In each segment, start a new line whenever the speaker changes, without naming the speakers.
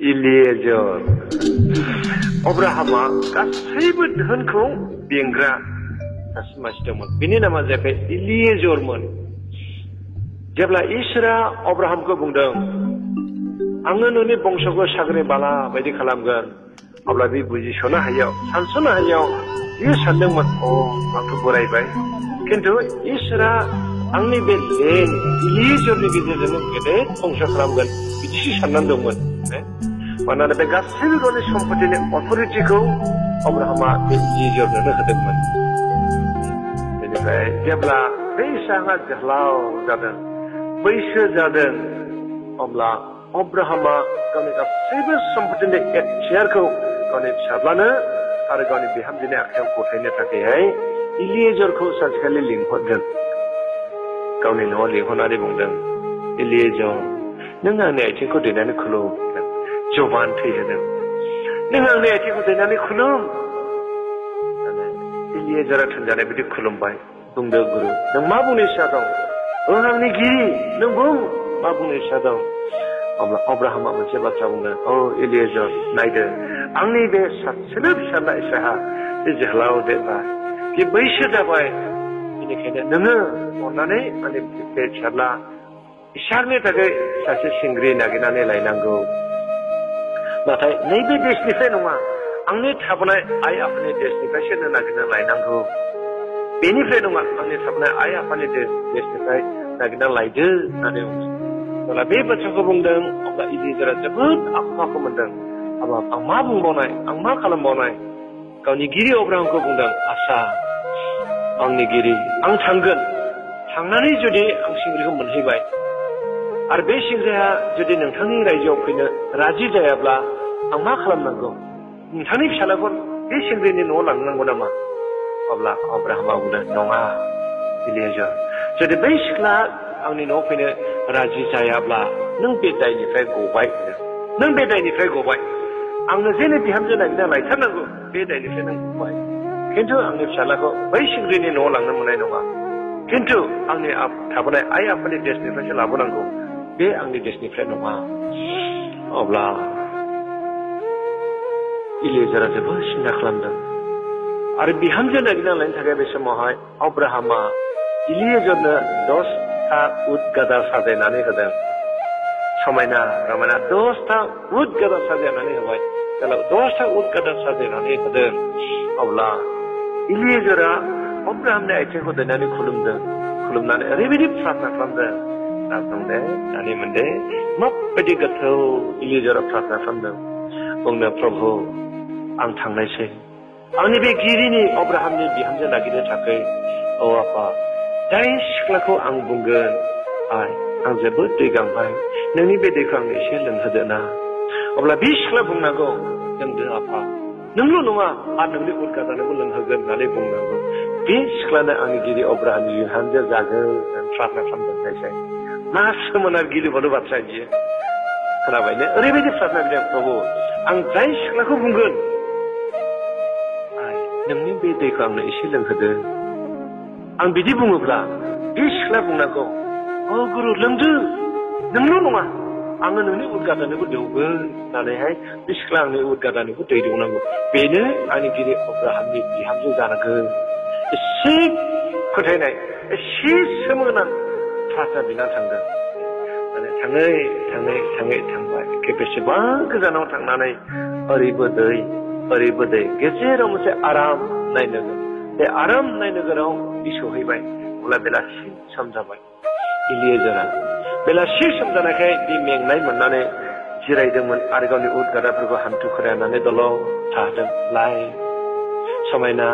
Eliezer. Abrahamआ गासैबो धोनखौ बेंग्रा सासे मानसि दंमोन बिनि नामा जाबाय इलिएजरमोन जेब्ला इसोरा अब्राहामखौ बुंदों आङो नोंनि बंस'खौ सागरि बाला बायदि खालामगोन अब्ला बे बुजिस'नो हायैयाव सानस'नो हायैयाव बियो सानदोंमोन आंथ' बोरायबाय खिन्थु इसोरा आंनि बे लेन इलिएजरनि गेजेरजों गेदेर बंस' खालामगोन बिदिसो साननानै दंमोन मानोना बे गासैबो गावनि सम्पतिनि अथ'रिटिखौ अब्राहामा बे इलिएजरनो होदोंमोन बेनिफ्राय जेब्ला बे इसाहा जोहोलाव जादों बैसो जादों अब्ला अब्राहामा गावनि गासैबो सम्पतिनि शेयारखौ गावनि फिसाज्लानो आरो गावनि बिहामजोनि आखायाव गथायनो थाखायहाय इलिएजरखौ सानसेखालि लिंहरदों गावनि न'आव लिंहरनानै बुंदों इलिएजर नों आंनि आथिंखौ दैनानै खुलुम जबान थैहोदों नों आंनि आथिंखौ दैनानै खुलुम इलिएजरा थुनजानाय बायदि खुलुमबाय बुंदो गुरु नों मा बुंनो इच्छा दं आंनि गिरि नों बुं मा बुंनो इच्छा दं अब्ला अब्राहामा मोनसे बाथ्रा बुंदों इलिएजर नायदो आंनि बे सासेल' फिसाला इसाहा बे जोहोलाव देरबाय बे बैसो जाबाय बेनिखायनो नोङो अननानै आंनि बे फिसाला इसोरनि थाखाय सासे सिंग्रि नागिरनानै लायनांगौ नाथाय नैबे देशनिफ्राय नङा आंनि थाबोनाय आइ आफानि देशनिफ्रायसो नागिरना लायनांगौ बेनिफ्राय नङा आंनि थाबोनाय आइ आफानि देशनिफ्राय नागिरना लायदो होननानै बुंदों अब्ला बे बाथ्राखौ बुंदों अब्ला इलिएजरा जोबोद आखु मोनदों आं मा बुंबावनाय आं मा खालामबावनाय गावनि गिरि अब्राहामखौ बुंदों आसा आंनि गिरि आं थांगोन थांनानै जुदि आं सिंग्रिखौ मोनहैबाय आरो बे सिंग्रिया जुदि नोंथांनि रायजोआव फैनो राजि जायाब्ला आं मा खालामनांगौ नोंथांनि फिसालाखौ बे सिंग्रिनि न'आव लांनांगौ नामा अब्ला अब्राहामा बुंदों नङा इलिएजर जुदि बै सिख्ला आंनि न'आव फैनो राजि जायाब्ला नों बे दायनिफ्राय गबाय नों बे दायनिफ्राय गबाय आंनो जेने बिहामजो नागिरना लायथारनांगौ बे दायनिफ्राय नों गबाय खिन्थु आंनि फिसालाखौ बै सिंग्रिनि न'आव लांनो मोननाय नङा खिन्थु आंनि थाबोनाय आइ आफानि देशनिफ्रायसो लाबोनांगौ बे आंनि देशनिफ्राय नङा अब्ला इलिएजरा जोबोद सिन्था खालामदों आरो बिहामजो नागिरना लायनो थाखाय बे समावहाय अब्राहामा इलिएजरनो 10टा उट गादा साजायनानै होदों समायना रमायना 10टा उट गादा साजायनानै होबाय जेब्ला 10टा उट गादा साजायनानै होदों अब्ला इलिएजरा अब्राहामनि आथिंखौ दैनानै खुलुमनानै ओरैबायदि प्रार्थना खालामदों दानि मोनदे माबायदि गोथौ इलिएजरा प्रार्थना खालामदों बुंदों प्रभु आं थांनायसै आंनि बे गिरिनि अब्राहामनि बिहामजो नागिरनो थाखाय आफा जाय सिख्लाखौ आं बुंगोन आं जोबोद दै गांबाय नोंनि बे दैखौ आंनो एसे लोंहोदो ना अब्ला बे सिख्ला बुंनांगौ लोंदो आफा नोंल' नङा आरो नोंनि उट गादानोबो लोंहोगोन होननानै बुंनांगौ बे सिख्लानो आंनि गिरि अब्राहामनि बिहामजो जागोन प्रार्थना खालामदों मा सोमोनार गिलु बालु बाथ्रा बियो खोनाबायनो ओरैबायदि प्रार्थना बिदों प्रभु आं जाय सिख्लाखौ बुंगोन नोंनि बे दैखौ आंनो एसे लोंहोदो आं बिदि बुङोब्ला बे सिख्ला बुंनांगौ गुरु लोंदो नोंल' नङा आङो नोंनि उट गादानोबो दौगोन होननानैहाय बे सिख्ला आंनि उट गादानोबो दै दौनांगौ बेनो आंनि गिरि अब्राहामनि बिहामजो जानांगोन एसे फोथायनाय एसे सोमोनां प्रार्थना बिना थांदों थांबाय बेसेबां गोजानाव थांनानै ओरैबो दै गेजेराव मोनसे आराम नाय नोगोर बे आराम नाय नोगोराव सहैबाय अब्ला बेलासि सम जाबाय इलिएजरा बेलासि सम जानायखाय बे मेंनाय मोननानै जिरायदोंमोन आरो गावनि उट गादाफोरखौ हान्थु खरायनानै दलं थादों लाय समायना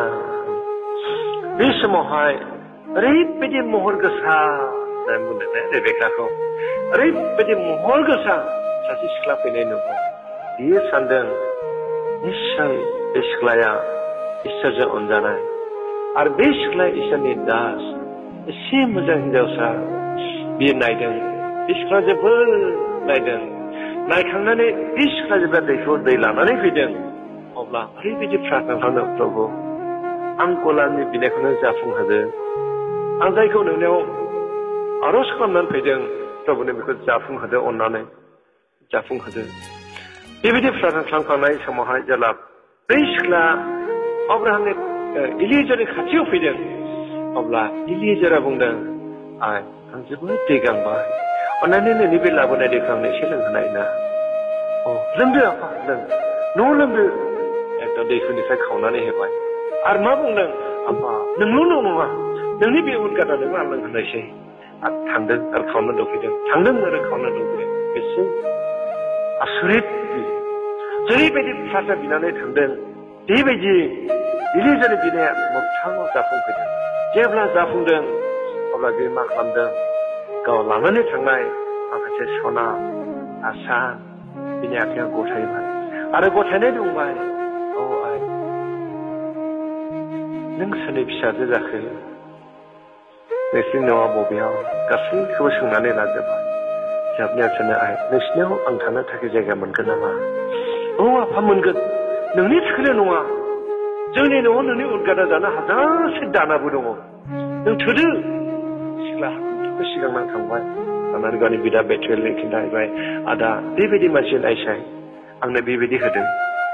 बे समावहाय ओरैबायदि महर गोसा होननानै बुंदों रेबेकाखौ ओरैबायदि महर गोसा सासे सिख्ला फैनाय नुबाय बियो सानदों निश्चय बे सिख्लाया इसोरजों अनजानाय आरो बे सिख्लाया इसोरनि दास एसे मोजां हिनजावसा बियो नायदों बे सिख्ला जोबोद नायदों नायखांनानै बे सिख्ला जेब्ला दैखौ दै लानानै फैदों अब्ला ओरैबायदि प्रार्थना खालामदों प्रभु आं गलामनि बिनायखौनो जाफुंहोदो आं जायखौ नोंनियाव आरज खालामनानै फैदों प्रभुनो बेखौ जाफुंहोदो अननानै जाफुंहोदो बेबायदि प्रार्थना खालामखांनाय समावहाय जेब्ला बै सिख्ला अब्राहामनि इलियेजारनि खाथियाव फैदों अब्ला इलियेजारा बुंदों आं जोबोद दै गांबाय अन्नानै नोंनि बे लाबोनाय दैखौ आंनो एसे लोंहोनाय ना लोंदो आफा लों न' लोंदो एकदम दैखौनिफ्राय खावनानै होबाय आरो मा बुंदों आफा नोंल' नङा नोंनि बे उदगादानोबो आं लोंहोनायसै आरो थांदों आरो खावना दौफैदों थांदों आरो खावना दौफैदों बेसे आसरित जेरैबायदि प्रार्थना बिनानै थांदों बेबायदि इलियेजारनि बिनाया मोगथाङाव जाफुंफैदों जेब्ला जाफुंदों अब्ला बे मा खालामदों गाव लानानै थांनाय माखासे सना आसान बिनि आखायाव गथायबाय आरो गथायनाय दंबाय आइ नों सोरनि फिसाजो जाखो नोंसिनि न'आ बबेयाव गासैखौबो सोंनानै लाजोबबाय जोबनायाव सोंनो आइ नोंसिनियाव आं थानो थाखाय जायगा मोनगोन नामा आफा मोनगोन नोंनि थाखायल' नङा जोंनि न'आव नोंनि उदगादा जानो हाजारसे दानाबो दङ नों थोदो सिख्ला सिगां थांबाय थांनानै गावनि बिदा बेथुएलनो खिन्थाहैबाय आदा बेबायदि मानसि नायसाय आंनो बेबायदि होदों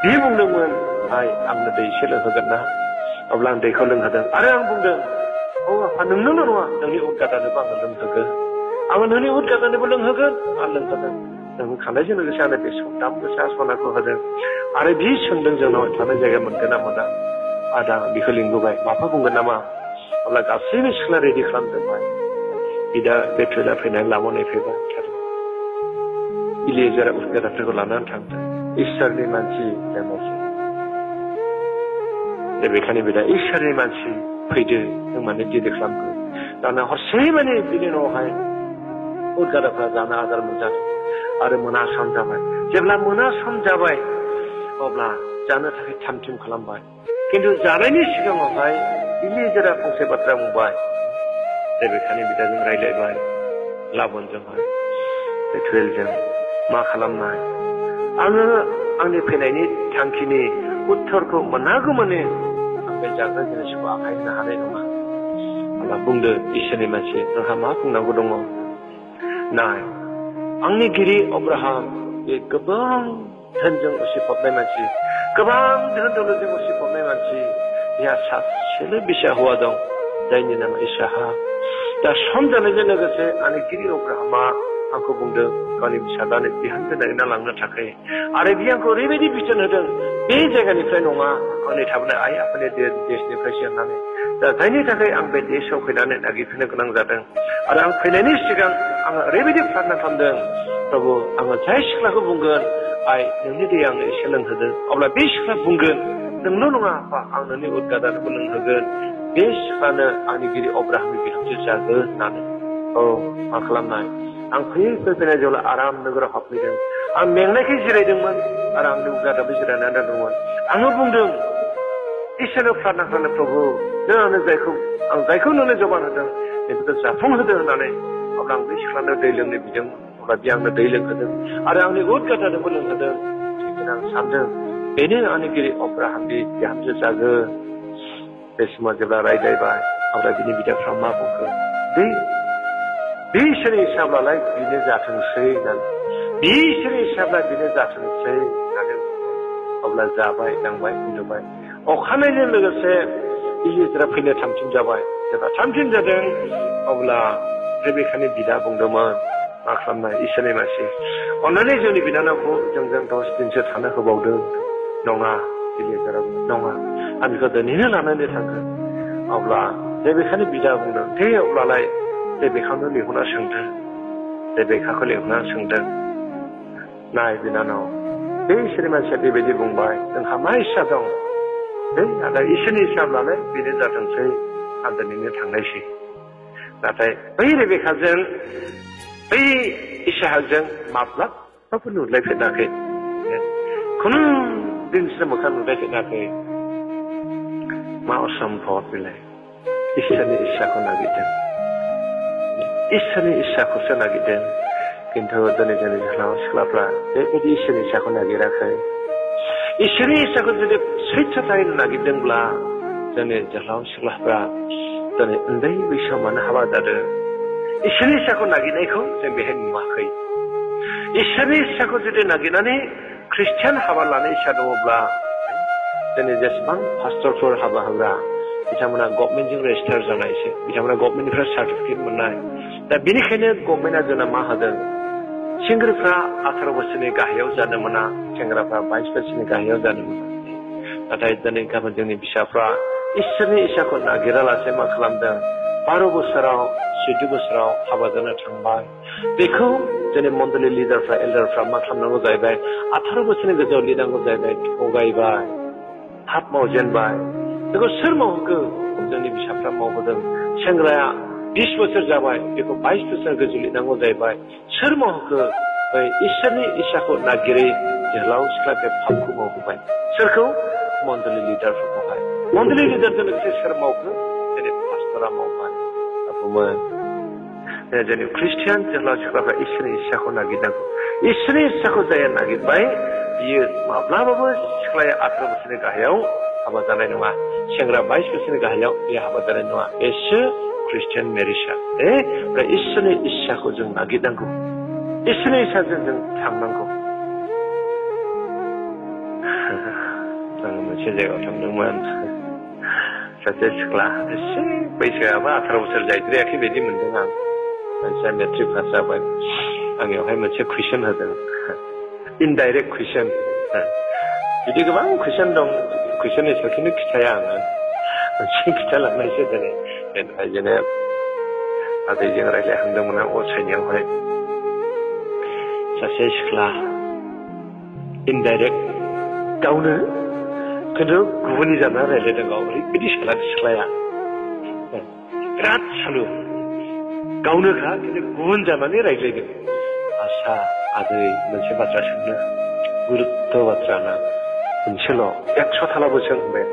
बे बुंदोंमोन आइ आंनो दै एसे लोंहोगोन ना अब्ला आं दैखौ लोंहोदों आरो आं बुंदों आफा नोंनोल' नङा नोंनि उदगादानोबो आङो लोंहोगोन आङो नोंनि उदगादानोबो लोंहोगोन आं लोंहोदों लोंहोखांनायजों लोगोसे आंनो बे दाम गोसा सनाखौ होदों आरो बि सोंदों जोंनाव थानो जायगा मोनगोन ना मोना आदा बेखौ लिंबोबाय माबा बुंगोन नामा अब्ला गासैबो सिख्ला रेडि खालामजोबबाय बिदा बेथुएला फैनानै लाबोनाय फैबाय इलियेजारा उदगादाफोरखौ लानानै थांदों इसोरनि मानसि बेखायनो बिदा इसोरनि मानसि फैदो नों माने दिनै खालामगोन दाना हरसे माने बिनि न'आवहाय उदगादाफ्रा जानो आदार मोनजादों आरो मोना सम जाबाय जेब्ला मोना सम जाबाय अब्ला जानो थाखाय थाम थिम खालामबाय खिन्थु जानायनि सिगाङावहाय इलियेजारा फंसे बाथ्रा बुंबाय बेखायनो बिदाजों रायज्लायबाय लाबोनजोंहाय बेथुएलजों मा खालामनाय आङो आंनि फैनायनि थांखिनि उत्तरखौ मोनहागौमानि आं बे जाग्रा जिनिसखौ आखाय होनो हानाय नङा अब्ला बुंदो इसोरनि मानसि नोंहा मा बुंनांगौ दङ नाय आंनि गिरि अब्राहाम बे गोबां धोनजों उसिफबनाय मानसि गोबां धोन दौलतजों उसिफबनाय मानसि बिहा सासेल' बिसा हौवा दं जायनि नामा इसहाक दा सम जानायजों लोगोसे आंनि गिरि अब्राहामा आंखौ बुंदों गावनि फिसाज्लानो बिहामजो नागिरना लांनो थाखाय आरो बियो आंखौ ओरैबायदि बिथोन होदों बे जायगानिफ्राय नङा आंनि थाबोनाय आइ आफानि देशनिफ्रायसो होननानै दा जायनि थाखाय आं बे देशआव फैनानै नागिरफिननो गोनां जादों आरो आं फैनायनि सिगां आङो ओरैबायदि प्रार्थना खालामदों प्रभु आङो जाय सिख्लाखौ बुंगोन आइ नोंनि दै आंनो एसे लोंहोदों अब्ला बे सिख्ला बुंगोन नोंल' नङा आफा आं नोंनि उदगादानोबो लोंहोगोन बे सिख्लानो आंनि गिरि अब्राहामनि बिहामजो जागोन होननानै मा खालामनाय आं फैनाय जेब्ला आराम नोगोराव हाबफैदों आं मेंनायखाय जिरायदोंमोन आरो आंनि उदगादाबो जिरायनानै दंमोन आङो बुंदों इसोरनो प्रार्थना खालामनो प्रभु नों आंनो जायखौ नोंनो जबान होदों बेखौ जाफुंहोदों होननानै अब्ला आं बे सिख्लानो दै लोंनो बिदोंमोन अब्ला बे आंनो दै लोंहोदों आरो आंनि उदगादानोबो लोंहोदों बेखायनो आं सानदों बेनो आंनि गिरि अब्राहामनि बिहामजो जागोन बे समाव जेब्ला रायज्लायबाय अब्ला बिनि बिदाफ्रा मा बुंखो बे इसोरनि हिसाब्लालाय बेनो जाथोंसै होननानै बे इसोरनि हिसाब्ला बेनो जाथोंसै होननानै अब्ला जाबाय नांबाय उन्दुबाय अखानायजों लोगोसे इलियेजारा फैनो थामथिम जाबाय जेब्ला थामथिम जादों अब्ला बेखायनो बिदा बुंदोंमोन मा खालामनाय इसोरनि मानसि अन्नानै जोंनि बिनानावखौ जोंजों 10 दिनसो थानो होबावदों नङा इलियेजारा नङा आं बेखौ दिनैनो लानानै थांगोन अब्ला बेखायनो बिदा बुंदों दे अब्लालाय बेखाखौ लिंहरना सोंदों बेखाखौ लिंहरना सोंदों नाय बिनानाव बे इसोरनि मानसिया बेबायदि बुंबाय जोंहा मा इस्सा दं आदा इसोरनि हिसाब्लालाय बेनो जाथोंसै आं दिनैनो थांनायसै नाथाय बै रेबेखाजों बै इसहाकजों माब्लाबाबो नुलायफेराखै खुनु दिनसो मोखां नुलायफेराखै मा असम्भब बेलाय इसोरनि इस्साखौ नागिरदों इसोरनि इस्साखौसो नागिरदों खिन्थु दिनै जोंनि जोहोलाव सिख्लाफ्रा बेबायदि इसोरनि इस्साखौ नागिराखै इसोरनि इस्साखौ जुदि सैथोथायै नागिरदोंब्ला जोंनि जोहोलाव सिख्लाफ्रा दिनै उन्दै बैसोआव मानो हाबा जादों इसोरनि इस्साखौ नागिरनायखौ जों बेहाय नुवाखै इसोरनि इस्साखौ जुदि नागिरनानै ख्रिस्टियान हाबा लानाय इसा दङब्ला जोंनि जेसेबां पास्टरफोर हाबा होग्रा बिथांमोना गभर्नमेन्टजों रेजिस्टार जानायसो बिथांमोना गभर्नमेन्टनिफ्राय सार्टिफिकेट मोननाय दा बेनिखायनो गभर्नमेन्टआ जोंना मा होदों सेंग्राफ्रा 18 बोसोरनि गाहायाव जानो मोना सेंग्राफ्रा 22 बोसोरनि गाहायाव जानो मोना नाथाय दिनै गाबोन जोंनि फिसाफ्रा इसोरनि इसाखौ नागिरालासे मा खालामदों 12 बोसोराव 14 बोसोराव हाबा जानो थांबाय बेखौ जोंनि मण्डली लिडारफ्रा एल्डारफ्रा मा खालामनांगौ जाहैबाय 18 बोसोरनि गोजौआव लिरनांगौ जाहैबाय थगायबाय थाब मावजेनबाय बेखौ सोर मावहोखो जोंनि फिसाफ्रा मावहोदों सेंग्राया 20 बोसोर जाबाय बेखौ 22 बोसोर गोजौ लिरनांगौ जाहैबाय सोर मावहोखो बै इसोरनि इसाखौ नागिरै जोहोलाव सिख्ला बे फापखौ मावहोबाय सोरखौ मण्डली लिडारफोरखौहाय मण्डली लिडारजों लोगोसे सोर मावखो जोंनि पास्टरा मावबाय बुंमोन जोंनि ख्रिस्टियान जोहोलाव सिख्लाफ्रा इसोरनि इसाखौ नागिरनांगौ इसोरनि इसाखौ जाया नागिरबाय बियो माब्लाबाबो सिख्लाया 18 बोसोरनि गाहायाव हाबा जानाय नङा सेंग्रा 22 बोसोरनि गाहायाव बे हाबा जानाय नङा बेसो ख्रिस्टियान मेरिजआ ओमफ्राय इसोरनि इसाखौ जों नागिरनांगौ इसोरनि इसाजों जों थांनांगौ आङो मोनसे जायगायाव थांदोंमोन सासे सिख्ला एसे बैसोआबा 18 बोसोर जायद्रायाखै बायदि मोनदों आं मानसिया मेट्रिक पास जाबाय आंनियावहाय मोनसे कुइसन होदों इनडाइरेक्ट कुइसन बिदि गोबां कुइसन दं कुइसननि सायावनो खिथाया आङो मोनसे खिथालांनायसो दिनै बेनिफ्राय जोङो आदैजों रायज्लायहांदोंमोन आं असाइनियावहाय सासे सिख्ला इनडाइरेक्ट गावनो खिन्थु गुबुननि जाना रायज्लायदों गाव ओरैबायदि सिख्लाया बिराद सालु गावनोखा खिन्थु गुबुन जानानै रायज्लायदों आसा आदै मोनसे बाथ्रा सोंनो गुरुत्व बाथ्रा ना मोनसेल' 100 थालाबो सों होनबाय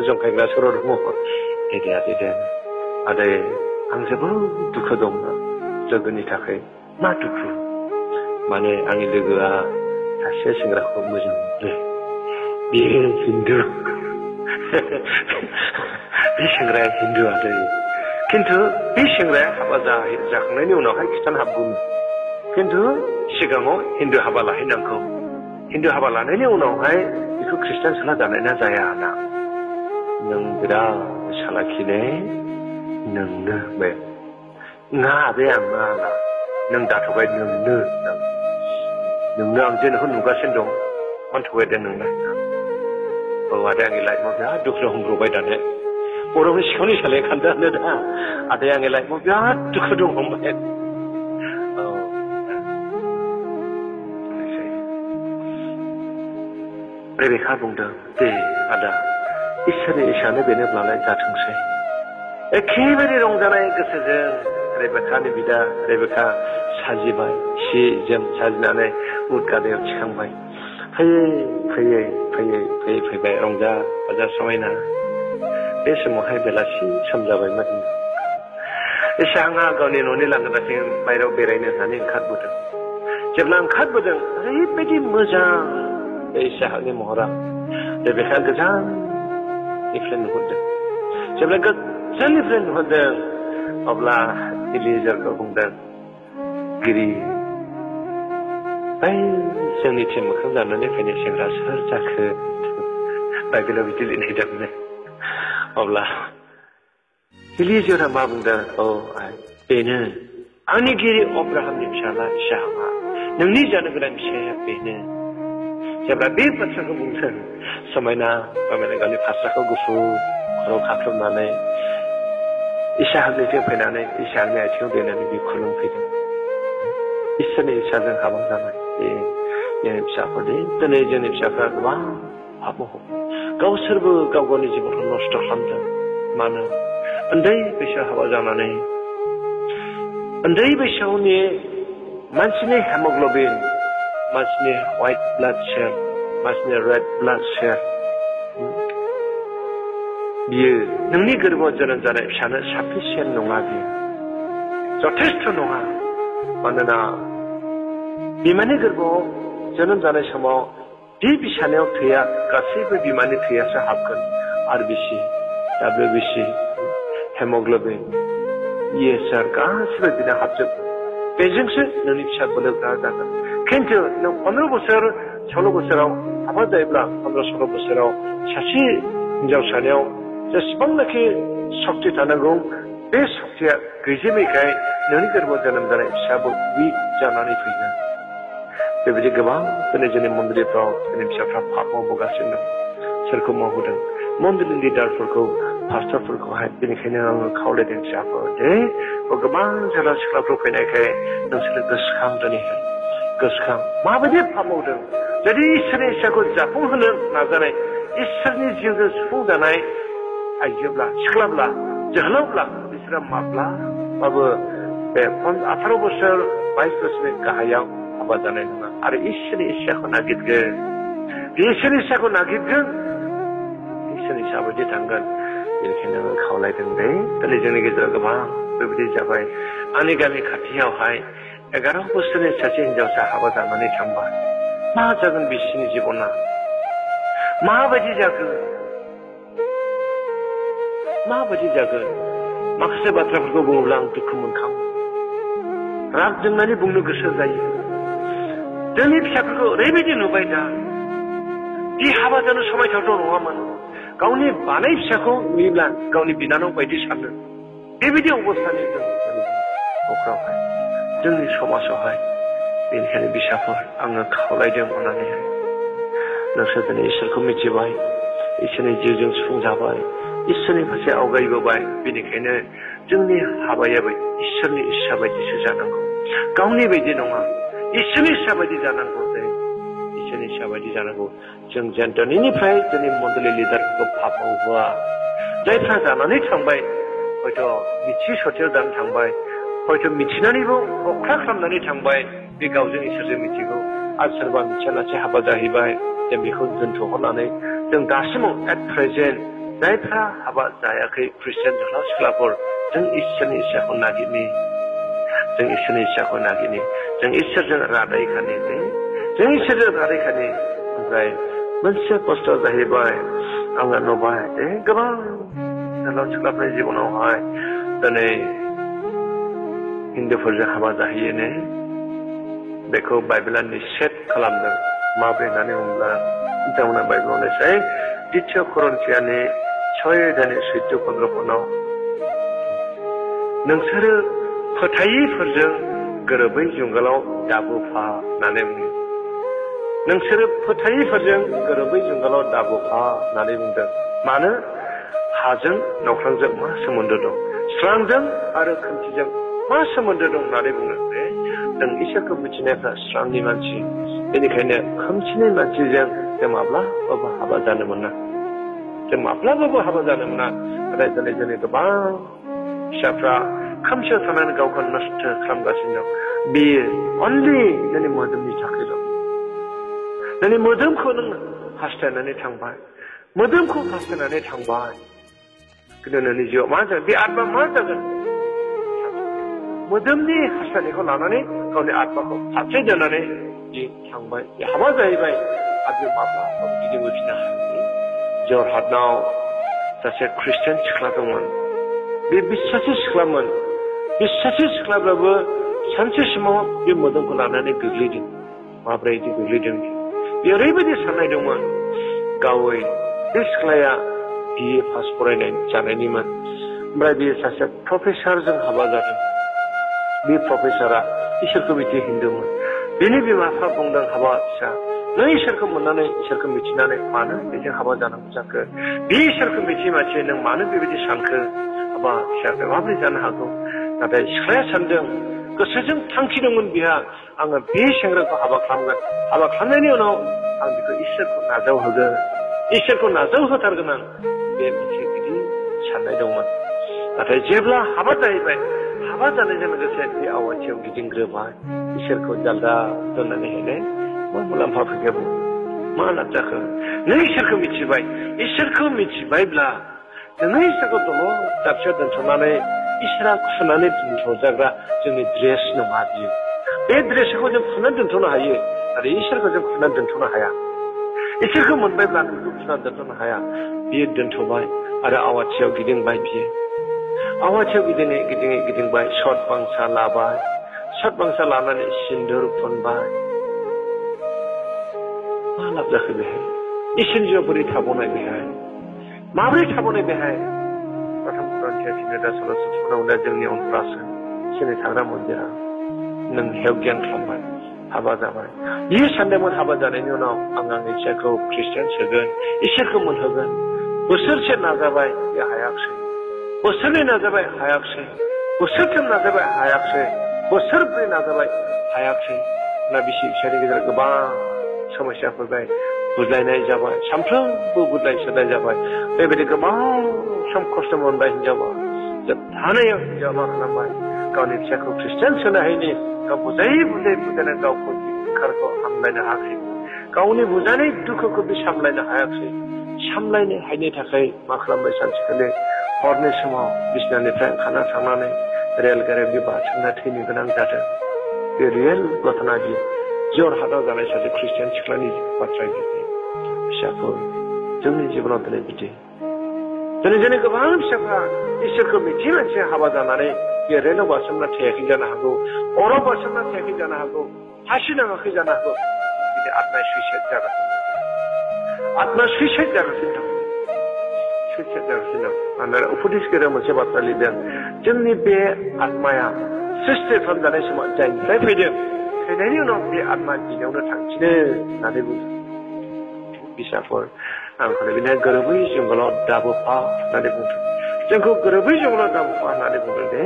जंखायग्रा सर' दङ दे आदै आं जोबोद दुखु दं लोगोनि थाखाय मा दुखु माने आंनि लोगोआ सासे सेंग्राखौ मोजां मोनो बियो हिन्दु बे सेंग्राया हिन्दु आदै खिन्थु बे सेंग्राया हाबा जाखांनायनि उनावहाय खृष्टान हाबगौमोन खिन्थु सिगाङाव हिन्दु हाबा लाहैनांगौ हिन्दु हाबा लानायनि उनावहाय बेखौ खृष्टान सोला जानाय ना जाया ना नों बिराद सालाखिने नोंनो बे ना बे आं ना नों दाथ'बाय नोंनो आं जे नोंखौ नुगासिनो दं मानो थगायदों नोंना औ आदै आंनि लाइफआव बिराद दुखु हमब्रबाय दाने बर'नि सिखावनि सालाय खान्दानो दा आदै आंनि लाइफआव बिराद दुखु दं हमबाय औ रेबेका बुंदों दे आदा इसोरनि इसानो बेनोब्लालाय जाथोंसै एखेबारे रंजानाय गोसोजों रेबेकानि बिदा रेबेका साजिबाय सि जोम साजिनानै उद गादायाव थिखांबाय फैबाय रंजा बाजा समायना बे समावहाय बेलासि सम जाबायमोन एसे आंहा गावनि न'नि लांगोनाथिं बायरायाव बेरायनो होननानै ओंखारबोदों जेब्ला ओंखारबोदों ओरैबायदि मोजां बे इसाहानि महरा रेबेका गोजाननिफ्राय नुहुरदों जेब्ला गोजाननिफ्राय नुहुरदों अब्ला इलिजारखौ बुंदों गिरि बै जोंनिथिं मोखां जानानै फैनाय सेंग्रा सोर जाखो बाइबेलाव बिदि लिरनायदोंमोन अब्ला इलिजारा मा बुंदों औ बेनो आंनि गिरि अब्राहामनि फिसाला इसाहआ नोंनि जानो गोनां फिसाया बेनो जेब्ला बे बाथ्राखौ बुंदों समायना गावनि फास्राखौ गुफुर खर' खाख्लुमनानै इसाहनिथिं फैनानै इसाहनि आथिङाव देनानै बे खुलुमफैदों इसोरनि इसाजों हाबा जानाय जोंनि फिसाफोरनि दिनै जोंनि फिसाफ्रा गोबां हाबो गावसोरबो गाव गावनि जिबनखौ नस्थ' खालामदों मानो उन्दै बैसोआव हाबा जानानै उन्दै बैसोआवनि मानसिनि हेमग्ल'बिन मानसिनि व्हाइट ब्लाड सेल मानसिनि रेड ब्लाड सेल बियो नोंनि गोरबोआव जोनोम जानाय फिसानो साफिसियेन्ट नङा बियो जथेस्थ' नङा मानोना बिमानि गोरबोआव जोनोम जानाय समाव बे बिसानायाव थैया गासैबो बिमानि थैयासो हाबगोन आरबिसि WBC हेमग्ल'बिन ESR गासैबो बिना हाबजोबगोन बेजोंसो नोंनि फिसा बोलोग्रा जागोन खिन्थु नों 15 बोसोर 16 बोसोराव हाबा जायोब्ला 15-16 बोसोराव सासे हिनजावसानियाव जेसेबांनाखि सक्ति थानांगौ बे सक्तिया गैजोबैखाय नोंनि गोरबोआव जोनोम जानाय फिसाबो उइक जानानै फैगोन बेबायदि गोबां दिनै जोंनि मन्दिरफ्राव जोंनि फिसाफ्रा पाप मावबोगासिनो दं सोरखौ मावहोदों मन्दिरनि लिडारफोरखौ पास्टरफोरखौहाय बेनिखायनो आङो खावलायदों फिसाफोर दे गोबां सेंग्रा सिख्लाफोर फैनायखाय नोंसोरो गोसोखां दिनैहाय गोसोखां माबायदि पाप मावदों जुदि इसोरनि इच्छाखौ जाफुंहोनो नाजानाय इसोरनि जिउजों सुफुंजानाय आइजोब्ला सिख्लाब्ला जोहोलावब्ला बिसोरो माब्लाबाबो बे 18 बोसोर 22 बोसोरनि गाहायाव हाबा जानाय नङा आरो इसोरनि इच्छाखौ नागिरगोन बे इसोरनि इच्छाखौ नागिरगोन इसोरनि इच्छा बायदि थांगोन बेनिखायनो आं खावलायदों दे दिनै जोंनि गेजेराव गोबां बेबायदि जाबाय आंनि गामि खाथियावहाय 11 बोसोरनि सासे हिनजावसा हाबा जानानै थांबाय मा जागोन बिसोरनि जिबना माबायदि जागोन माबायदि जागोन माखासे बाथ्राफोरखौ बुङोब्ला आं दुखु मोनखाङो राग जोंनानै बुंनो गोसो जायो जोंनि फिसाफोरखौ ओरैबायदि नुबाय दा बे हाबा जानो समायथावथ' नङामोन गावनि बानाय फिसाखौ नुयोब्ला गावनि बिनानाव बायदि सानो बेबायदि अबस्थानि जों न'खरावहाय जोंनि समाजावहाय बेनिखायनो फिसाफोर आङो खावलायदों अननानैहाय नोंसोर दिनै इसोरखौ मिथिबाय इसोरनि जिउजों सुफुंजाबाय इसोरनि फारसे आवगायबोबाय बेनिखायनो जोंनि हाबायाबो इसोरनि इच्छा बायदिसो जानांगौ गावनि बायदि नङा इसोरनि इच्छा बायदि जानांगौ इसोरनि इच्छा बायदि जानांगौ जों जेन दिनैनिफ्राय जोंनि मण्डलि लिडारफोरखौ पाप मावहोआ जायफ्रा जानानै थांबाय हयथ' मिथि सथियाव जानो थांबाय हयथ' मिथिनानैबो अख्रा खालामनानै थांबाय बे गावजों इसोरजों मिथिगौ आरो सोरबा मिथियालासे हाबा जाहैबाय जों बेखौ दोनथ'हरनानै जों दासिमाव एट प्रेजेन्ट जायफ्रा हाबा जायाखै ख्रिस्टियान जोहोलाव सिख्लाफोर जों इसोरनि इच्छाखौ नागिरनि जों इसोरनि इच्छाखौ नागिरनि जों इसोरजों रादायखानि जों इसोरजों रादायखानि ओमफ्राय मोनसे खस्थ' जाहैबाय आङो नुबाय गोबां जोहोलाव सिख्लाफोरनि जिबनावहाय दिनै हिन्दुफोरजों हाबा जाहैयोनो बेखौ बाइबेला निषेध खालामदों माब्रै होननानै बुङोब्ला बिथांमोना बाइबेलाव लिरसै द्वितीय करन्थियानि 6:14-15 नोंसोरो फोथायिफोरजों गोरोबै जुंगालाव दाबोफा होननानै बुङो नोंसोरो फोथायिफोरजों गोरोबै जुंगालाव दाबोफा होननानै बुंदों मानो हाजों नख्रांजों मा सोमोन्दो दं स्रांजों आरो खोमसिजों मा सोमोन्दो दं होननानै बुङो जों इसोरखौ मिथिनायफ्रा स्रांनि मानसि बेनिखायनो खोमसिनि मानसिजों जों माब्लाबाबो हाबा जानो मोना जों माब्लाबाबो हाबा जानो मोना नाथाय दिनै जोंनि गोबां फिसाफ्रा खोमसियाव थानानै गावखौ नस्थ' खालामगासिनो दं बेयो अनलि जोंनि मोदोमनि थाखायल' जोंनि मोदोमखौ नों हास्थायनानै थांबाय मोदोमखौ हास्थायनानै थांबाय खिन्थु नोंनि जिउआव मा जागोन बे आत्मा मा जागोन मोदोमनि हास्थायनायखौ लानानै गावनि आत्माखौ फारसे दोननानै थांबाय हाबा जाहैबाय आरो बे माब्लाबाबो गिदिंबोफिननो हायाखै जरहाटनाव सासे ख्रिस्टियान सिख्ला दंमोन बे बिश्वासि सिख्लामोन बिश्वासि सिख्लाब्लाबो सानसे समाव बे मोदोमखौ लानानै गोग्लैदों माब्रै बिदि गोग्लैदों बे ओरैबायदि साननाय दंमोन गावै बे सिख्लाया BA पास फरायनाय जानायनिमोन ओमफ्राय बेयो सासे प्रफेसारजों हाबा जादों बे प्रफेसारा इसोरखौ मिथि हिन्दुमोन बेनि बिमा बिफा बुंदों हाबा फिसा नों इसोरखौ मोननानै इसोरखौ मिथिनानै मानो बेजों हाबा जानांगौ जाखो बे इसोरखौ मिथियै मानसि नों मानो बेबायदि सानखो हाबा फिसाखौ माबोरै जानो हागौ नाथाय सिख्लाया सानदों गोसोजों थांखि दंमोन बिहा आङो बे सेंग्राखौ हाबा खालामगोन हाबा खालामनायनि उनाव आं बेखौ इसोरखौ नाजावहोगोन इसोरखौ नाजावहोथारगोन आं बे मोनसे गिदिर साननाय दंमोन नाथाय जेब्ला हाबा जाहैबाय हाबा जानायजों लोगोसे बे आवाथियाव गिदिंग्रोबाय इसोरखौ जालदा दोननानै हैनाय मा मुलाम्फा फैगोन मा लाब जाखो नों इसोरखौ मिथिबाय इसोरखौ मिथिबायब्ला नों इसोरखौ दङ दाबसेयाव दोनथ'नानै इसोरा खुनानै दोनथ'जाग्रा जोंनि ड्रेस नङा बियो बे ड्रेसखौ जों खुनानै दोनथ'नो हायो आरो इसोरखौ जों खुनानै दोनथ'नो हाया इसोरखौ मोनबायब्ला बेखौ खुनानै दोनथ'नो हाया बियो दोनथ'बाय आरो आवाथियाव गिदिंबाय बियो आवाथियाव गिदिंबाय सत बांसा लाबाय सत बांसा लानानै सिन्दुर फुनबाय मा लाब जाखो बेहाय इसोरनि जिउआव बोरै थाबावनाय बेहाय माबोरै थाबावनाय बेहाय प्रथम करन्थिया 10:16 जोंनि अनफ्रासो इसोरनि थाग्रा मन्दिरा नों हेव गियान खालामबाय हाबा जाबाय बियो सानदोंमोन हाबा जानायनि उनाव आं आंनि फिसाखौ ख्रिस्टियान सोगोन इसोरखौ मोनहोगोन बोसोरसे नाजाबाय बे हायाखसै बोसोरनै नाजाबाय हायाखसै बोसोरथाम नाजाबाय हायाखसै बोसोरब्रै नाजाबाय हायाखसै ना बिसि फिसानि गेजेराव गोबां समस्या फैबाय बुलायनाय जाबाय सानफ्रोमबो बुलाय सोलाय जाबाय बेबायदि गोबां सम खस्थ' मोनबाय हिनजावा जोबथानायाव हिनजावा मा खालामबाय गावनि फिसाखौ ख्रिस्टियान सोनो हायैनि गाव बुजायै बुजायनानै गावखौ ओंखारखौ सामलायनो हायाखै गावनि बुजायनाय दुखुखौ बे सामलायनो हायाखै सामलायनो हायैनि थाखाय मा खालामबाय सानसेखालि हरनि समाव बिसनानिफ्राय ओंखारना थांनानै रेलगारियाव बे बारसोमना थैनो गोनां जादों बे रियेल घटना बियो जरहाटाव जानाय सासे ख्रिस्टियान सिख्लानि बाथ्रा बिदि फिसाफोर जोंनि जिबनाव दिनै बिदि दिनै जोंनि गोबां फिसाफ्रा इसोरखौ मिथि मोनसे हाबा जानानै बे रेलाव बारसोमना थैयाखै जानो हागौ अराव बारसोमना थैयाखै जानो हागौ फासि नाङाखै जानो हागौ बिदि आत्मा सुइसाइड जागासिनो आत्मा सुइसाइड जागासिनो दं सुइसाइड जागासिनो दं मानोना उपदेशगिरिया मोनसे बाथ्रा लिरदों जोंनि बे आत्माया सृष्टि खालामजानाय समाव जायनिफ्राय फैदों फैनायनि उनाव बे आत्मा गिनायावनो थांफिनो होननानै बुंदों फिसाफोर आंखौ बिदिनो गोरोबै जंगलाव दाबोफा होननानै बुंदों जोंखौ गोरोबै जंगलाव दाबोफा होननानै बुंदों दे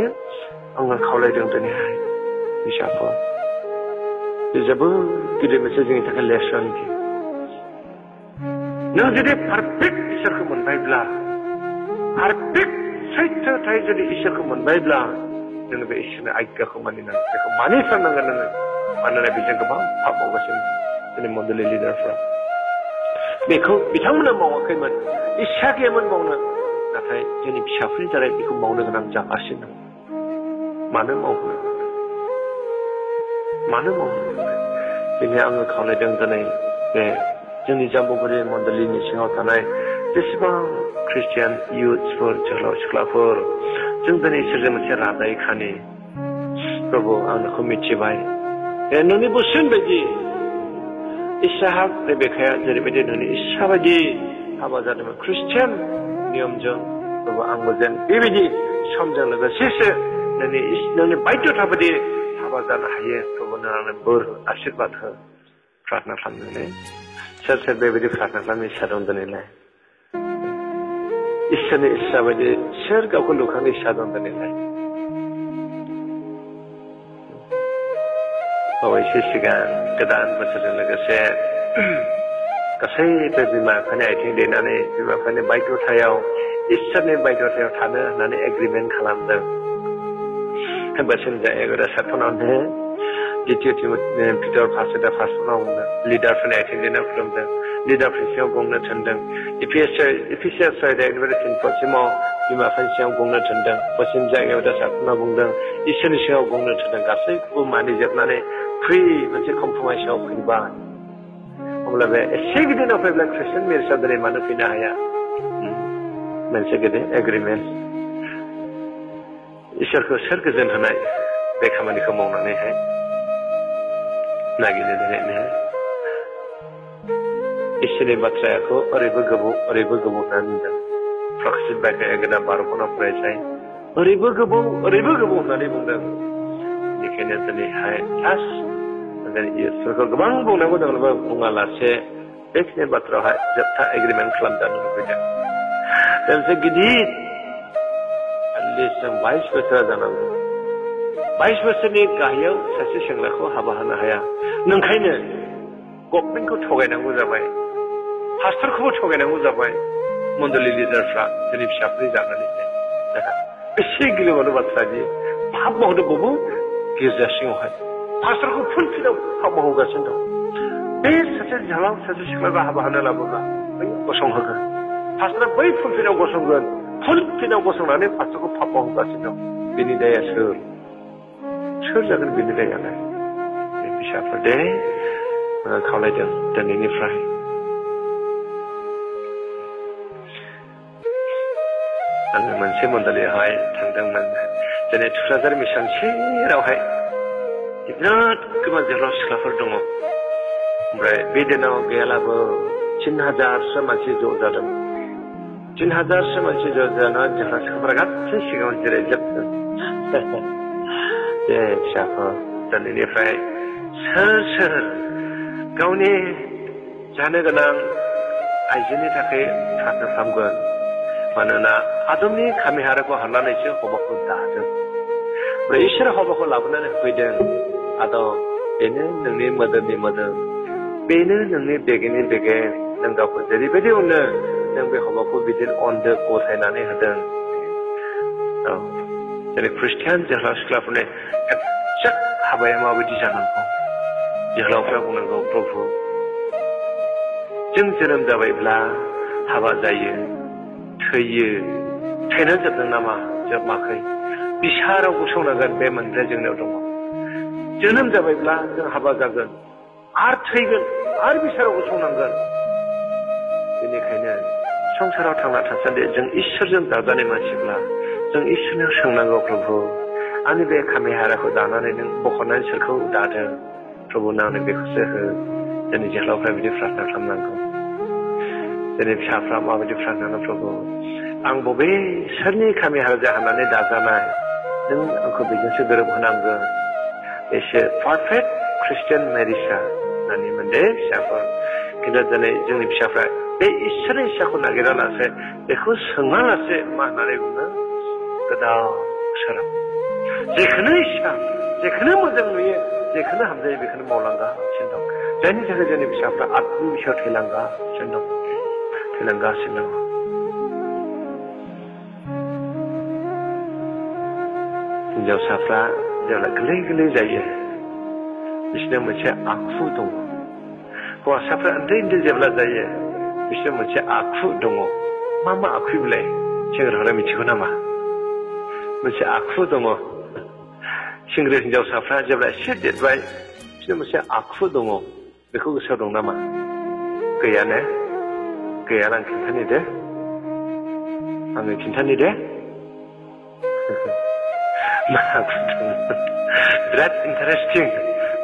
आङो खावलायदों दिनैहाय फिसाफोर बे जोबोद गिदिर मोनसे जोंनि थाखाय लेसन बियो नों जुदि पारफेक्ट इसोरखौ मोनबायब्ला पारफेक्ट सैथोथाय जुदि इसोरखौ मोनबायब्ला नोङो बे इसोरनि आज्ञाखौ मानिनांगोन बेखौ मानिथारनांगोन नोङो मानोना बेजों गोबां पाप मावगासिनो जोंनि मण्डलि लिडारफ्रा बेखौ बिथांमोना मावाखैमोन इस्सा गैयामोन मावनो नाथाय जोंनि फिसाफोरनि दारै बेखौ मावनो गोनां जागासिनो दं मानो मावनो दिनै आङो खावलायदों दिनै बे जोंनि जाम्बुगुरि मण्डलिनि सिङाव थानाय जेसेबां ख्रिस्टियान इयुथ्सफोर जोहोलाव सिख्लाफोर जों दिनै इसोरजों मोनसे रादाय खानि प्रभु आं नोंखौ मिथिबाय नोंनि बोसोन बायदि इसाहाक रेबेकाया जेरैबायदि नोंनि इस्सा बायदि हाबा जादोंमोन ख्रिस्टियान नियमजों प्रभु आंबो जेन बेबायदि समजों लोगोसेसो नोंनि बायध्यता बायदि हाबा जानो हायो प्रभु नोंनो बोर आशीर्बाद हो प्रार्थना खालामनानै सोर सोर बेबायदि प्रार्थना खालामनो इस्सा दं दिनैलाय इसोरनि इस्सा बायदि सोर गावखौ लुखांनो इस्सा दं दिनैलाय बावैसो सिगां गोदान बोसोरजों लोगोसे गासैबो बिमा बिफानि आथिं दैनानै बिमा बिफानि बायध्यतायाव इसोरनि बायध्यतायाव थानो होननानै एग्रिमेन्ट खालामदों बोसोन जायो सातनावनो द्वितीय पिटर फार्स्टनाव बुंदों लिडारफोरनि आथिं दैना खुलुमदों लिडारफोरनि सिङाव गंनो थोनदों इफिसियास पश्चिमाव बिमा बिफानि सिङाव गंनो थोनदों पश्चिम जायगायाव दा सातनाव बुंदों इसोरनि सिङाव गंनो थोनदों गासैखौबो मानिजोबनानै फ्रि मोनसे कमप्रमाइसआव फैबाय अब्ला बे एसे गिदिराव फैब्ला ख्रिस्टियान मेरेजआ दिनै मानो फैनो हाया मोनसे गिदिर एग्रिमेन्ट इसोरखौ सोर गोजोन होनाय बे खामानिखौ मावनानैहाय नागिरनो दिनैनो इसोरनि बाथ्राखौ ओरैबो गोबाव होननानै बुंदों प्रकाशित बायखाया गोदान 12 खना फरायसाय ओरैबो गोबाव होननानै बुंदों बेनिखायनो दिनैहाय लास्ट इसोरखौ गोबां बुंनांगौ दंब्लाबो बुङालासे बेखिनि बाथ्रायावहाय जोबथा एग्रिमेन्ट खालामजानो लुबैदों मोनसे गिदिर एटलिस्ट जों 22 बोसोर जानांगौ 22 बोसोरनि गाहायाव सासे सेंग्राखौ हाबा होनो हाया नोंखायनो गभर्नमेन्टखौ थगायनांगौ जाबाय पास्टरखौबो थगायनांगौ जाबाय मण्डलि लिडारफ्रा जोंनि फिसाफोरनि जानानै एसे गिलुबालु बाथ्रा बियो पाप मावदों बबो गिर्जा सिङावहाय पास्टरखौ फुलफिलाव पाप मावगासिनो दं बे सासे जोहोलाव सासे सिख्लाखौ हाबा होनो लाबोब्ला बै गसंहोगोन पास्टरा बै फुलफिलाव गसंगोन फुलफिलाव गसंनानै पास्टरखौ पाप मावगासिनो दं बेनि दाया सोर जागोन बेनि दायालाय बे फिसाफोर दे खावलायदों दिनैनिफ्राय आङो मोनसे मण्डलियावहाय थांदोंमोन दिनै थुक्राझार मिसन सेरावहाय बिराद गोबां जोहोलाव सिख्लाफोर दङ ओमफ्राय बे दिनाव गैयालाबो 3000सो मानसि ज' जादों 3000सो मानसि ज' जाना जोंहा सिख्लाफोरा गासै सिगाङाव जिरायजोबदों दे फिसाफोर दिनैनिफ्राय सोर गावनि जानो गोनां आइजोनि थाखाय प्रार्थना खालामगोन मानोना आदमनि खामि हाराखौ हारनानैसो हौवाखौ दादों ओमफ्राय इसोरा हौवाखौ लाबोनानै होफैदों आदम बेनो नोंनि मोदोमनि मोदोम बेनो नोंनि बेगेंनि बेगें नों गावखौ जेरैबायदि अनो नों बे हौवाखौ बिदिनो अनदो गथायनानै होदों औ जेरै ख्रिस्टियान जोहोलाव सिख्लाफोरनि एक्जेक्ट हाबाया माबायदि जानांगौ जोहोलावफ्रा बुंनांगौ प्रभु जों जोनोम जाबायब्ला हाबा जायो थैयो थैना जोबदों नामा जोबाखै बिसाराव गसंनांगोन बे मोनसे जोंनियाव दङ जोनोम जाबायब्ला जों हाबा जागोन आरो थैगोन आरो बिसाराव गसंनांगोन बेनिखायनो संसाराव थांना थासान्दि जों इसोरजों दाजानाय मानसिब्ला जों इसोरनियाव सोंनांगौ प्रभु आंनि बे खामि हाराखौ दानानै नों बख'नानै सोरखौ दादों प्रभु आंनो बेखौसो हो जोंनि जोहोलावफ्रा बिदि प्रार्थना खालामनांगौ जोंनि फिसाफ्रा माबायदि प्रार्थना प्रभु आं बबे सोरनि खामि हारा हानानै दाजानाय नों आंखौ बेजोंसो गोरोबहोनांगोन एसे पारफेक्ट ख्रिस्टियान मेरिजा होननानै मोनदे फिसाफोर खिन्थु दिनै जोंनि फिसाफ्रा बे इसोरनि इस्साखौ नागिरा लासे बेखौ सोङा लासे मा होननानै बुङो गोदाव सोराव जेखौनो इस्सा जेखौनो मोजां नुयो जेखौनो हामजायो बेखौनो मावलांगासिनो दं जायनि थाखाय जोंनि फिसाफ्रा आत्मबिसायाव थैलांगासिनो दं हिनजावसाफ्रा जेब्ला गोरलै जायो बिसोरनो मोनसे आखु दङ हौवासाफ्रा उन्दै जेब्ला जायो बिसोरनो मोनसे आखु दङ मा आखु बिलाय सेंग्राफ्रा मिथिगौ नामा मोनसे आखु दङ सेंग्रा हिनजावसाफ्रा जेब्ला एसे देरबाय बिसोरनो मोनसे आखु दङ बेखौ गोसोआव दं नामा गैयानो गैयाना आं खिन्थानि दे आङो खिन्थानि दे मा आखु दङ बिराद इन्टारेस्टिं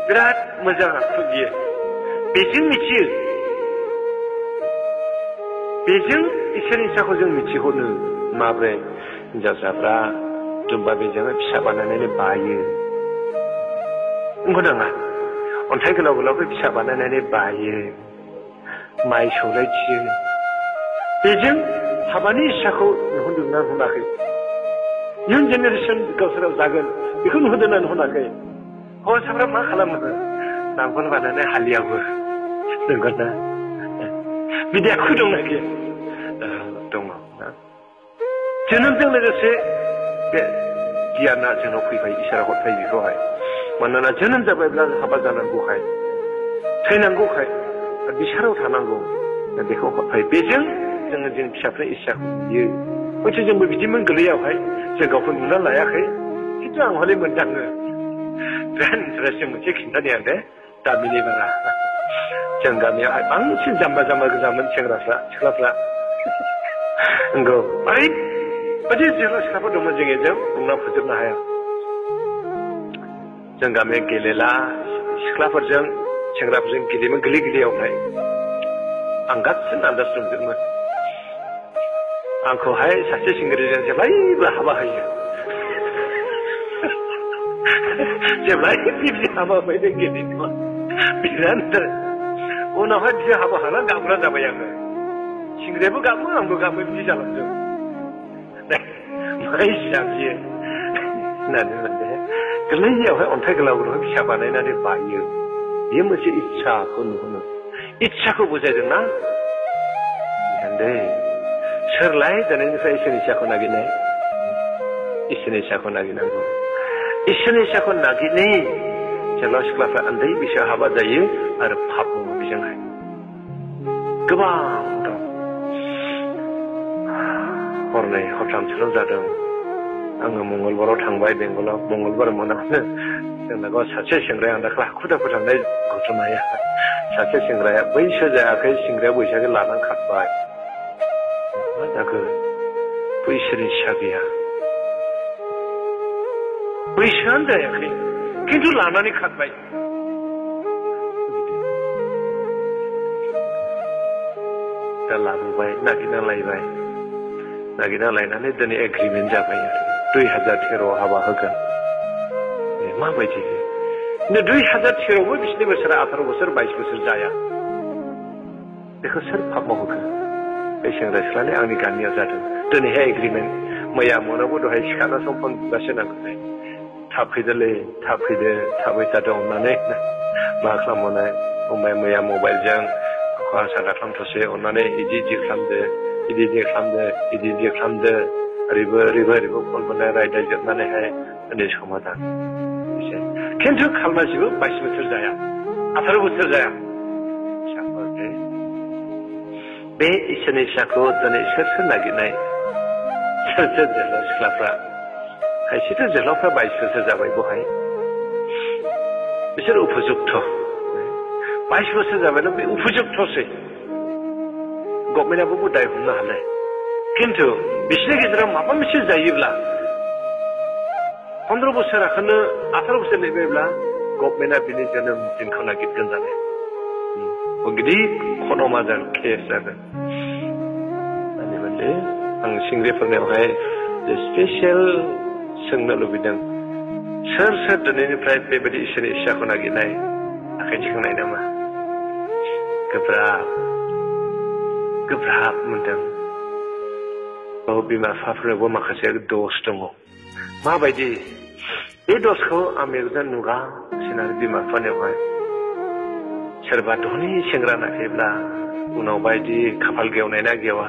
बिराद मोजां आखु बियो बेजों मिथियो बेजों इसोरनि इस्साखौ जों मिथिहरनो माब्रै हिनजावसाफ्रा दुम्बा बेजोंनो फिसा बानायनानै बायो नंगौ नाङा अन्थाइ गोलाव फिसा बानायनानै बायो माइ सौलायथियो बेजों हाबानि इस्साखौ नुहुरदोंना नुहुराखै इयुन जेनेरेसन गावसोराव जागोन बेखौ नुहुरदोंना नुहुराखै हौवासाफ्रा मा खालामो नांगोल बानायनानै हालियावो नंगौ ना बिदि आखु दंना गैया दङ जोनोमजों लोगोसे बे गियाना जोंनाव फैबाय इसोरा हरबाय बेखौहाय मानोना जोनोम जाबायब्ला हाबा जानांगौखाय थैनांगौखाय बिसाराव थानांगौ बेखौ हरबाय बेजों जोङो जों फिसाफोरनि इस्साखौ बियो हयथ' जोंबो बिदिमोन गोरलैयावहाय जों गावखौ नुना लायाखै खिन्थु आं हले मोनदाङो बिराद इन्टारेस्टिं मोनसे खिन्थानि आं दे गामिनि बारा जों गामियावहाय बांसिन जाम्बा गोजामोन सेंग्राफ्रा सिख्लाफ्रा नंगौ ओरैबायदि जोहोलाव सिख्लाफोर दंमोन जोंनिजों बुंना फोजोबनो हाया जों गामिया गेलेला सिख्लाफोरजों सेंग्राफोरजों गेलेयोमोन गोरलैयावहाय आं गासिबो आन्दाज दंजोबोमोन आंखौहाय सासे सेंग्राजों जेब्लायबो हाबा होयो जेब्लायबो बिदि हाबा होफैदों गेलेदोंमोन बिराद उनावहाय बिदि हाबा होना गाबग्रा जाबाय आङो सेंग्रायाबो गाबो आंबो गाबो बिदि जालांदों मा इस्सा बियो होननानै मोनदे गोरलैयावहाय अन्थाइ गोलाव फिसा बानायनानै बायो बेयो मोनसे इस्साखौ नुहोनो इस्साखौ बुजायदोंना दै सोरलाय दिनैनिफ्राय इसोरनि इस्साखौ नागिरनाय इसोरनि इस्साखौ नागिरनांगौ इसोरनि इस्साखौ नागिरनाय जेब्ला सिख्लाफ्रा उन्दै बैसोआव हाबा जायो आरो पाप दङ बेजोंहाय गोबां दं हरनै हरथामसोल' जादों आङो मंगलबाराव थांबाय बेंगलाव मंगलबार मोनावनो जोंना गाव सासे सेंग्राया आं दाखालि हाखु दाखु थांनाय घटनाया सासे सेंग्राया बैसो जायाखै सेंग्राया बैसाखौ लानानै खारबाय मा जाखो बैसोनि इस्सा गैया बैसोआनो जायाखै खिन्थु लानानै खारबाय दा लाबोबाय नागिरना लायबाय नागिरना लायनानै दिनै एग्रिमेन्ट जाबाय आरो 2013 हाबा होगोन माबायदि 2013आवबो बिसिनि बोसोरा 18 बोसोर 22 बोसोर जाया बेखौ सोर फाप मावहोखो बे सेंग्रा सिख्लानि आंनि गामियाव जादों दिनैहाय एग्रिमेन्ट मैया मोनावबो दहाय सिखारना सम फन बुगासिनो नांगौलाय थाब फैदोलै थाब फैदो थाबै थादों अननानै मा खालामनो फंबाय मैया मबाइलजों आंखौ आसा दाखालामथ'सै अननानै इदि खालामदो इदि खालामदो ओरैबो फन मोननाय रायज्लायजोबनानैहाय दिनै समाधान खिन्थु खालमासिबो 22 बोसोर जाया 18 बोसोर जाया बे इसोरनि फिसाखौ दिनै सोर नागिरनाय सोर जोहोलाव सिख्लाफ्रा खायसेथ' जोहोलावफ्रा 22 बोसोर जाबाय बहाय बिसोर उपजुक्त 22 बोसोर जाबायना बे उपजुक्तसै गभर्नमेन्टआबो दाय हमनो हालाय खिन्थु बिसोरनि गेजेराव माबा मोनसे जायोब्ला 15 बोसोराखौनो 18 बोसोर नेबायब्ला गभर्नमेन्टआ बिनि जोनोम दिनखौ नागिरगोन जाने गिदिर खनमा जागोन केस जागोन माने आं सिंग्रिफोरनियावहाय स्पेसियेल सोंनो लुबैदों सोर दिनैनिफ्राय बेबायदि इसोरनि फिसाखौ नागिरनाय आखाइ थिखांनाय नामा गोब्राब मोनदों बिमा बिफाफोरावबो माखासे दस दङ माबायदि बे दसखौ आं मेगनजों नुगासिनो आरो बिमा बिफानियावहाय सोरबा धनि सेंग्रा नागिरब्ला उनाव बायदि खाफाल गेवनाय ना गेवा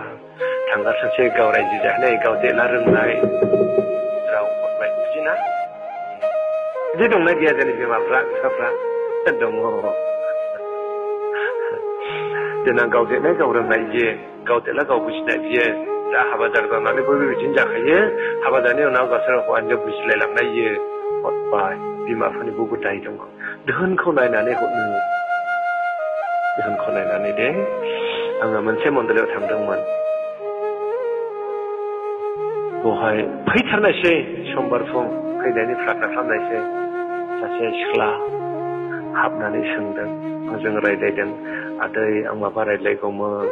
थांगारसोनसै गाव रायजो जाहैनाय गाव देला रोंनाय राव हरनाय बिदिना बिदि दंना गैया जोंनि बिमाफ्रा बिफाफ्रा दङ देनां गाव देनाय गाव रोंनाय बियो गाव देला गाव बुजिनाय बियो दा हाबा जानानै बयबो बिदिनो जाखायो हाबा जानायनि उनाव गावसोर हौवानिजों बुजिलायलांनाय बियो हरबाय बिमाफोरनि बहुद दाय दङ दोहोनखौ नायनानै हरनो दोहोनखौ नायनानै दे आङो मोनसे मन्दिराव थांदोंमोन बेवहाय फैथारनायसै समबार फुं फैनायनि प्रार्थना खालामनायसै सासे सिख्ला हाबनानै सोंदों आंजों रायज्लायदों आदै आं माबा रायज्लायगौमोन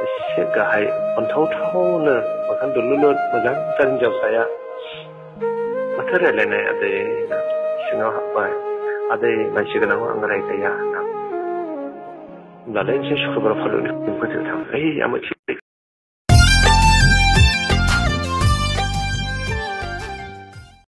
एसे गाहाय अनथावथावनो मोखां दुलुलुर मोजांथार हिनजावसाया माथो रायज्लायनाय आदै सिङाव हाबबाय आदै मानसि गोनाङाव आं रायज्लाया होनब्लालाय एसे सुक्रुबार फालुनि फोथो थां आं मोनसे